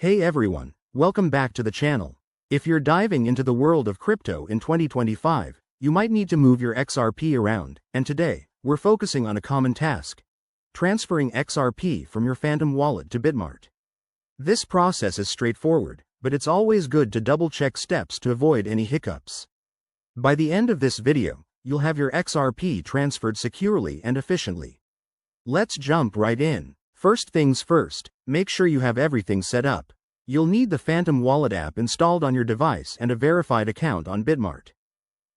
Hey everyone, welcome back to the channel. If you're diving into the world of crypto in 2025, you might need to move your XRP around, and today, we're focusing on a common task: transferring XRP from your Phantom wallet to Bitmart. This process is straightforward, but it's always good to double-check steps to avoid any hiccups. By the end of this video, you'll have your XRP transferred securely and efficiently. Let's jump right in. First things first, make sure you have everything set up. You'll need the Phantom Wallet app installed on your device and a verified account on Bitmart.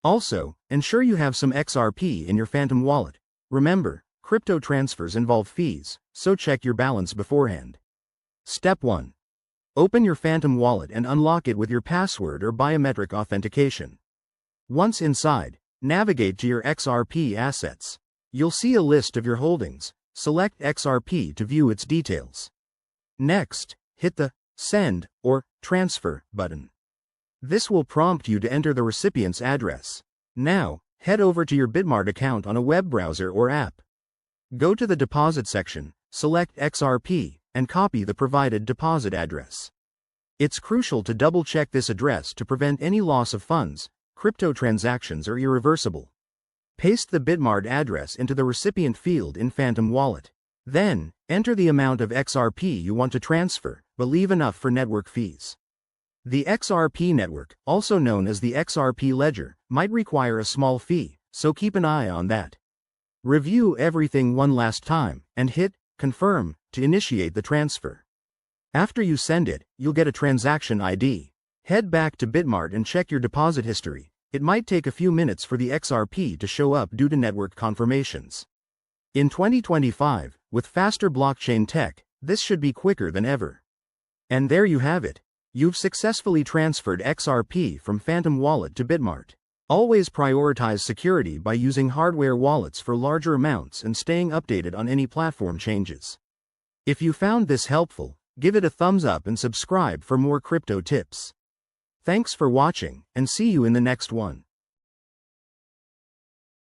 Also, ensure you have some XRP in your Phantom wallet. Remember, crypto transfers involve fees, so check your balance beforehand. Step 1. Open your Phantom wallet and unlock it with your password or biometric authentication. Once inside, navigate to your XRP assets. You'll see a list of your holdings. Select XRP to view its details. Next, hit the Send or Transfer button. This will prompt you to enter the recipient's address. Now, head over to your Bitmart account on a web browser or app. Go to the Deposit section, select XRP, and copy the provided deposit address. It's crucial to double-check this address to prevent any loss of funds. Crypto transactions are irreversible. Paste the Bitmart address into the recipient field in Phantom Wallet. Then, enter the amount of XRP you want to transfer, but leave enough for network fees. The XRP network, also known as the XRP ledger, might require a small fee, so keep an eye on that. Review everything one last time, and hit Confirm to initiate the transfer. After you send it, you'll get a transaction ID. Head back to Bitmart and check your deposit history. It might take a few minutes for the XRP to show up due to network confirmations. In 2025, with faster blockchain tech, this should be quicker than ever. And there you have it. You've successfully transferred XRP from Phantom Wallet to Bitmart. Always prioritize security by using hardware wallets for larger amounts and staying updated on any platform changes. If you found this helpful, give it a thumbs up and subscribe for more crypto tips. Thanks for watching, and see you in the next one.